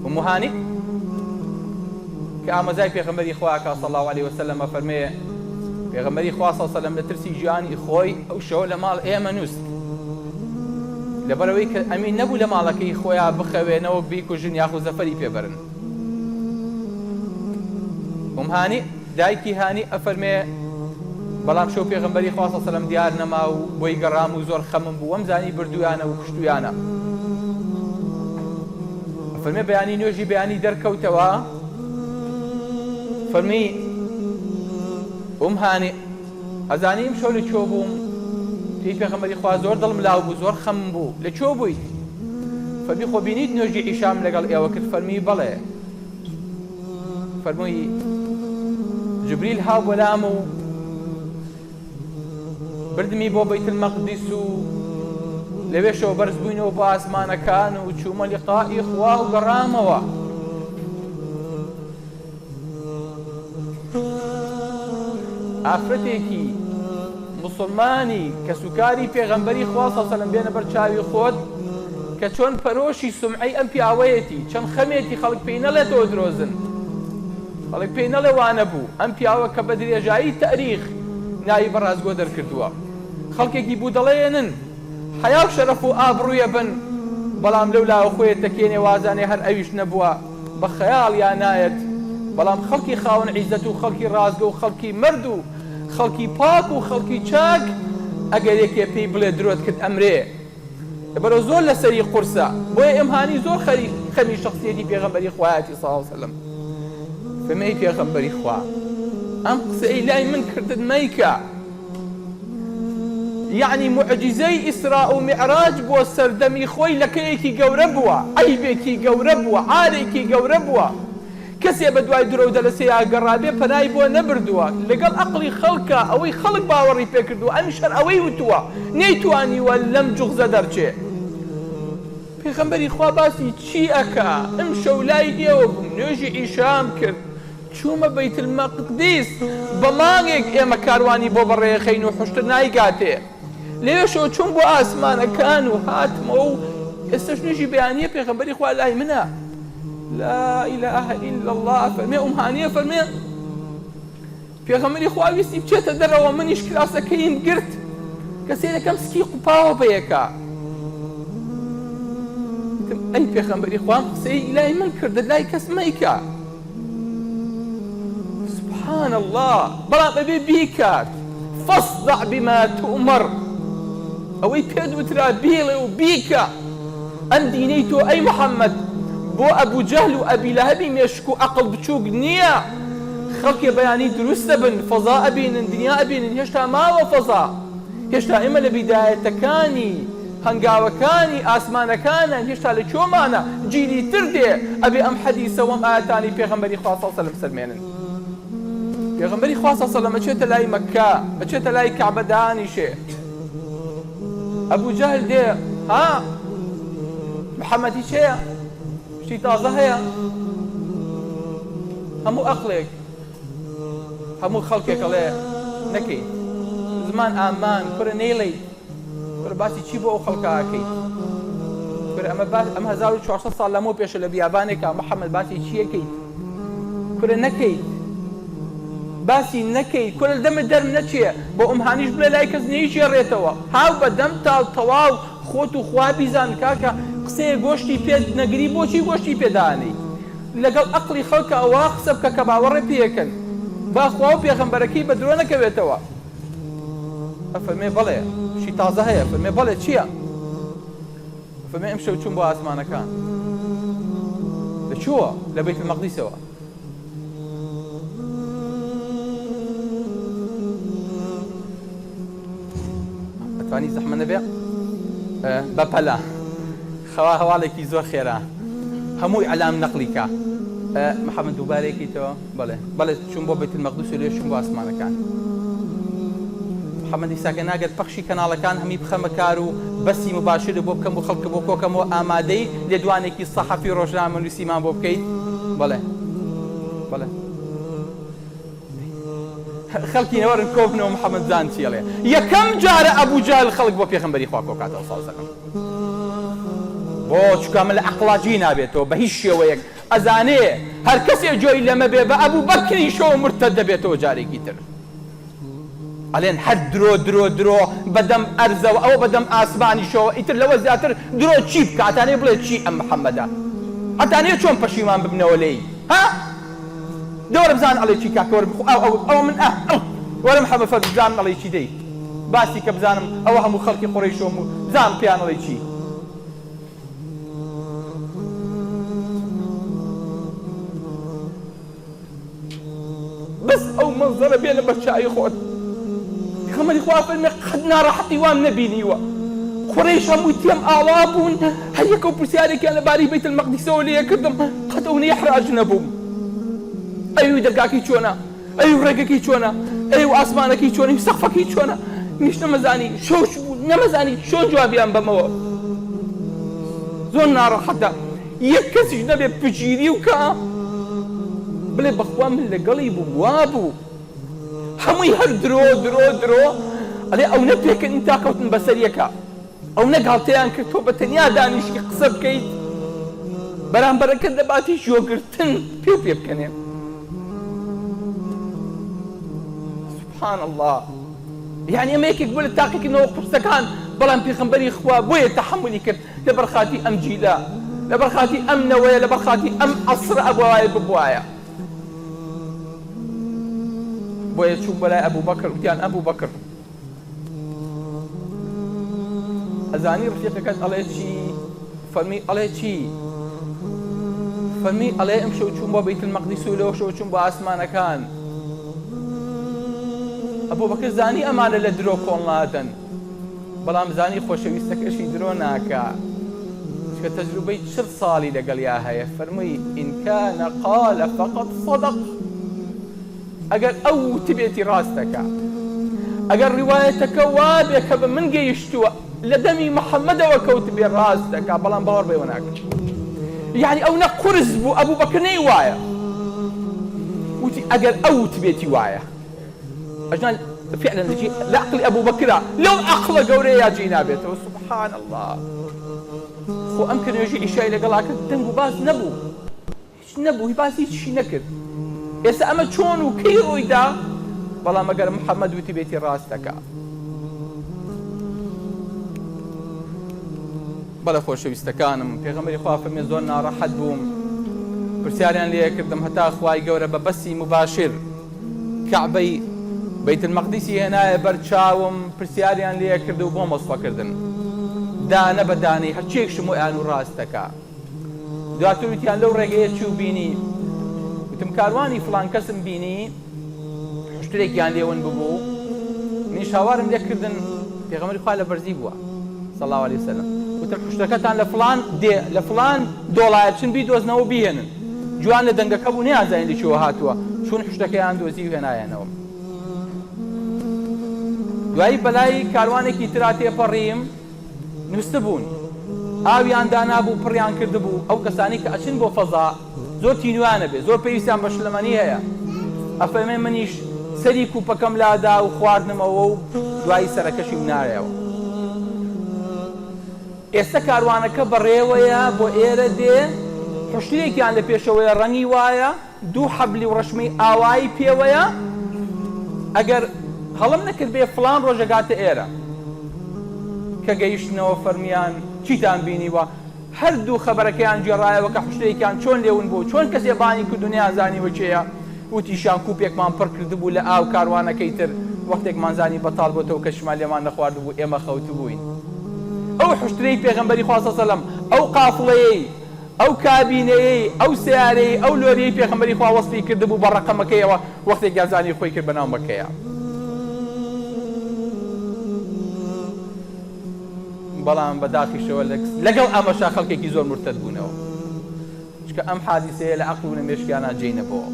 أم هاني کە ئامۆزای پێغەمبەری خواکە صلی الله عليه وسلم فەرمێ پێغەمبەری خوا صلی الله عليه وسلم لە ترسی گیانی خۆی ئەو شەوە لە ماڵ ئێمە نووست لەبەرەوەی کە ئەمین نەبوو لە ماڵەکەی خۆیان بخەوێنەوە بیکوژن یاخو زەفەری پێبەرن. ئەم هانی دایکی هانی ئەفەرمێ بەڵام شەو پێغەمبەری خوا صلی الله عليه وسلم دیار نەما و بۆی گەڕام و زۆر خەمم بوو وەم زانی بردویانە و کوشتویانە. ئەفەرمێ بەیانی نوێژی بەیانی دەرکەوتەوە فەرمی ئەم هانی ئەزانیم شەو لە چۆ بووم پێی پێغەمبەری خوا زۆر دڵم لاو بوو زۆر خەمم بوو لە چۆ بوویت؟ فەرمی خۆ بینیت نوێژی عیشام لەگەڵ ئێوە کرد؟ فەرمی بەڵێ. فەرمووی جبریل هاو بەلام و بردمی بۆ بەیت المەقدس و لەوێشەوە بەرز بووینەوە بۆ ئاسمانەکان و چوومە لیقائی خوا و گەڕامەوە. ئافرەتێکی مسلمانی کە سوکاری پێغەمبەری خوا صلی الله علیه وسلم بێنە بەر چاوی خۆت کە چۆن پەرۆشی سومعەی ئەم پیاوەیەتی چەند خەمێتی خەڵک پێی نەڵێتەوە درۆزن، خەڵک پێی نەڵێ وانە بوو. ئەم پیاوە کە بە درێژایی تاریخ ناوی بەڕازگۆ دەرکردووە، خەڵکێکی بوو دەڵێنن حیا و شەرەف و ئابڕوویە بن، بەڵام لەولاوە خۆیت دەکێنێ وازانێ هەر ئەویش نەبووە، بە خەیاڵ یان نایەت. بەڵام خەڵکی خاوەن عیزەت و خەڵکی ڕازگە و خەڵکی مرد و خەڵکی پاک و خەڵکی چاک ئەگەر یەکێ پێی بڵێ درۆت کرد ئەمرێ. لەبەرەوە زۆر لەسەری قورسە، بۆیە ئەمهانی زۆر خەمی شخصیەتی پێغەمبەری خوایەتی صلی الله علیه وسلم. فەرمێی پێغەمبەری خوا ئەم قسەی لای من کردن مەیکە، یعنی معجزەی ئیسرا و میعراج بۆ سەردەمی خۆی لەکەیەکی گەورە بووە، عەیبێکی گەورە بووە، عارێکی گەورە بووە. کەسێ بە دوای درۆ دەلەسێ ئاگەڕابێ پەنای بۆ نەبردووە، لەگەڵ عەقڵی خەڵکە ئەوەی خەڵک باوەڕی پێکردووە ئەمیش هەر ئەوەی وتووە نەیتوانیوە لەم جوغزە دەرچێ. پێغەمبەری خوا باسی چی ئەکا؟ ئەم شەو لای ئێوە بووم نوێژی ئیشام کرد چوومە بەیت المەقدس، بە مانگێک ئێمە کاروانی بۆ بەڕێخەین و حوشتر نایگاتێ، لێشەوە چوون بۆ ئاسمانەکان و هاتمەوە و ئێستش نوێژی بەیانیە پێغەمبەری خوا لای منە. لا إله إلا الله. فەرمێ ئەم هانیە فەرمێ پێغەمبەری خوا ویستی بچێتە دەرەوە، منیش کراسەکەیم گرت کەسێ دەکەم سکی قوپاوە بەیەکە. ئەی پێغەمبەری خوا قسەی لای من کردە لای کەس مەیکە. سبحان الله. بەڵام ئەبێ بیکات فەصدع بما تؤمر، ئەوەی پێت وترا بیڵێ و بیکە. ئەم دینەی تۆ ئەی محەممەد بۆ ئەبوو جەهل و ئەبی لەهەبی مێشک و عەقڵ بچووک نییە. خەڵکی بەیانی دروستە بن، فەزا ئەبینن، دنیا ئەبینن. هێشتا ماوە فەزا، هێشتا ئێمە لە بیدایەتەکانی هەنگاوەکانی ئاسمانەکانە، هێشتا لە چۆمانە جیلی تر دێ ئەبێ ئەم حەدیسە وەم ئاەتانی پێغەمبەری خوا صلی الله علیه وسلم سەرمێنن. پێغەمبەری خوا صلی الله علیه وسلم بچێتە لای مەککە، بچێتە لای کەعبە دانیشێ، ئەبوو جەهل دێ ها محەممەدی چێە؟ شتی تازە هەیە؟ هەموو ئەقلێک هەموو خەڵکێکەڵێ نەکەیت، زمان ئامان کورە نەیڵێیت، کورە باسی چی بۆ ئەو خەڵکاکەیت؟ کورە ئەمە 1400 ساڵ لەمەوە پێشە لە بیابانێکە محەممەد باسی چیەکەیت؟ کورە نەکەیت، باسی نەکەیت، کورە دەمە دەرم نەچێ بۆ ئەمهانیش بڵێ لای کەس نەیژێڕێتەوە. هاو بەدەم تاڵ تەواو خۆت و خوا بیزان کاکە قسەیە گۆشتی پێ نەگری بۆچی گۆشتی پێدانەی؟ لەگەڵ ئەقڵی خەڵکە ئەوە قسە بکە کە باوەڕێ پێکەن، با خوا و پێغەمبەرەکەی بە درۆ نەکەوێتەوە. ئەفەرمێ بەڵێ شی تازە هەیە. فەرمێ بەڵێ چییە؟ فەرمێ ئەم شەو چوون بۆ ئاسمانەکان. لەکوێوە؟ لە بەیت المەقدسەوە. ئەتوانی زەحمە نەبێ؟ بەپەلا خەوا هەواڵێکی زۆر خێرا، هەمووی ئەلام نەقلیکە. محەممەد دووبارێکیتەوە؟ بەڵێ بەڵێ چوون بۆ بەیت المەقدس و لێ چوون بۆ ئاسمانەکان. محەممەد ئیساکە ناگەت پەخشی کەناڵەکان هەمی بخەمە کار و بەسی مباشرە بۆ بکەم و خەڵکە بۆ کۆکەمەوە ئامادەی لێدوانێکی سەحەفی ڕۆژنامە نووسیمان بۆ بکەیت؟ بەڵێ بەڵێ خەڵکی نەوەرن کۆبنەوە محەممەد زان چیڵێ. یەکەم جارە ئەبوو جەهل خەڵک بۆ پێغەمبەری خوا کۆکاتەوە ساڵ سەکەم. بۆ چکامە لە عەقڵاجی نابێتەوە بە هیچ شێوەیەک ئەزانێ هەر کەسێ جۆی لەمە بێ بە ئەبوو بەکری شۆ مرتەد دەبێتەوە جارێکی تر ئەڵێن هەر درۆ بەدەم ئەرزەوە ئەوە بەدەم ئاسمانی شۆوە ئیتر لەوە زیاتر درۆ چی بکە ئەتانێ بڵێ چی ئەم محەممەدە ئەتانێ چۆن پەشیمان ببنەوە لێی ها دەوەرە بزان ئەڵێ چی کاکەوەرە بخۆ ئەوە من وەرە محەممەد فەرمووی بزانم ئەڵێ چی دەی باسی کە بزانم ئەوە هەموو خەڵکی قوڕەیشۆم و بزانم پێیان ئەڵێ چی بس ئەو مەنزەرە بێنە بەر چاوی خۆت پێغەمبەری خوا فەرمێ قەت ناڕەحەتی وام نەبینیوە قوڕەیش هەمووی تێم ئاوا بوون هەر یەکەو پرسیارێکیان لەبارەی بەیت المەقدیسەوە لێ کردم قەت ئەو نەیەحراج نەبووم ئەوی دەرگاکەی چۆنە ئەوی ڕێگەکەی چۆنە ئەوی ئاسمانەکەی چۆنە ئەوی سەقفەکەی چۆنە نیش نەمەزانی شۆش بوو نەمەزانی چۆن جوابیان بەمەوە زۆر ناڕەحەتە یەک کەسیش نەبێ پگیری و کە بڵێ بەخوا من لەگەڵی بووم وا بوو هەمووی هەر درۆ ئەڵێ ئەو نەپێکن تاکەوتن بەسەریەکە ئەو نەگاڵتەیان کرد تۆ بە تەنیا دانیشتی قسە بکەیت بەرامبەرەکەت دەباتی ژۆگرتن پێ بکەنێ سبحان الله یعنی ئەمە یەکێک بۆ لە تاقیکردنەوە قورسەکان بەڵام پێغەمبەری خوا بۆیە تەحملی کرد لەبەر خاتی ئەم جیلە لەبەر خاتی ئەم نەوەیە لەبەر خاتی ئەم عەسرە ئەبوایە ببوایە بۆیە چوو بەلای ئەبوو بەکر وتیان ئەبوو بەکر ئەزانی ڕفیقەکەت ئەڵێ چی فەرمی ئەڵێ چی فەرمی ئەڵێ ئەم شەو چوون بۆ بەیت المەقدیس و لەوە شەو چوون بۆ ئاسمانەکان ئەبوو بەکر زانی ئەمانە لە درۆ کۆڵ نادەن بەڵام زانی خۆشەویستەکەشی درۆ ناکە چکە تەجروبەی 40 ساڵی لەگەڵیا هەیە فەرمووی ئین کانە قالە فەقەد صەدەق ئەگەر ئەو تبێتی ڕاستەکە ئەگەر ڕیوایەتەکە وابێ کە بە من گەیشتووە لە دەمی محەممەدەوە کەوت بێ ڕاستەکە بەڵام باوەڕ بێوە ناکرد یعنی ئەو نە قورس بوو ئەبوو بەکر نەی وایە وتی ئەگەر ئەو تبێتی وایە ئەژنان فعلا لە عەقڵی ئەبوو بەکرە لەو عەقڵە گەورەیە جێی نابێتەوە سبحان الله خۆ ئەم کردنوێژی ئیشای لەگەڵا کرد دەنگ و باس نەبوو هیچ نەبوو باسی هیچی نەکرد ئێستا ئەمە چۆن و کەی ڕوویدا بەڵام ئەگەر محەممەد وتی بێتی ڕاستەکە بەڵێ خۆشەویستەکانم پێغەمبەری خوا فەرمێ زۆر ناڕەحەت بووم پرسیاریان لێ کردم هەتا خوای گەورە بە بەسی مباشر کەعبەی بەیت المەقدیسی هێنایە بەر چاوم پرسیاریان لێ کرد و بۆ مەسڵەکردن دانە بە دانەی هەرچێک شمویان و ڕاستەکە دواتر وتیان لەو ڕێگەیە چی و بینی وتم کاروانی فڵان کەسم بینی شتێکیان لێون ببوو منیش هاوارم لێ کردن پێغەمبەری خوا لە بەرزی بووە صلی الله علیه وسلم وتم شتەکەتان لە فڵان دۆڵایە بچن بیدۆزنەوە بهێنن جوان لە دەنگەکە بوو نەیانزانین لە چێوە هاتووە چون شتەکەیان دۆزی و هێنایەنەوە دوایی بەلای کاروانێکی ترا تێپەڕیم نووسە بوون ئاویان دانابوو پڕیان کردبوو ئەو کەسانی کە ئەچن بۆ فەزا زۆر تینوانە بێ زۆر پێویستیان بە شلەمەنی هەیە ئەفەرمێ منیش سەری کوپەکەم لادا و خواردنمەوە و دوایی سەرەکەشی نارێەوە ئێستا کاروانەکە بەڕێوەیە بۆ ئێرە دێ حشتێکیان لە پێشەوەیە ڕەنگی وایە دوو حەبلی و ڕەشمەی ئاوایی پێوەیە ئەگەر هەڵم نەکرد بێ فڵان ڕۆژەگاتە ئێرە کە گەیشتنەوە فەرمیان چیتان بینیوە هەردوو خەبەرەکەیان گێڕایەوە کە حشتێکیان چۆن لێون بوو چۆن کەسێ بانی کردو نەزانیوە چێیە وتیشان کوپێکمان پڕ کردبوو لە ئاو کاروانەکەی تر وەختێکمان زانی بەتاڵ بۆتەوە کەشمان لێمان نەخواردبوو ئێمە خەوتبووین ئەو حشتەی پێغەمبەری خوا صلی الله علیه وسلم ئەو قافڵەیەی ئەو کابینەیەی ئەو سیارەی ئەو لۆرەی پێغەمبەری خوا وەسفی کردبوو بە ڕەقەمەکەیەوە وەختێکیان زانی خۆی کرد بەناو مەکەیە بەڵام بەداخیشەوە لەگەڵ ئەمەشا خەڵکێکی زۆر مرتەد بوونەوە چکە ئەم حادیسەیە لە عەقڵ و لە مێشکیانە جێی نەبەوە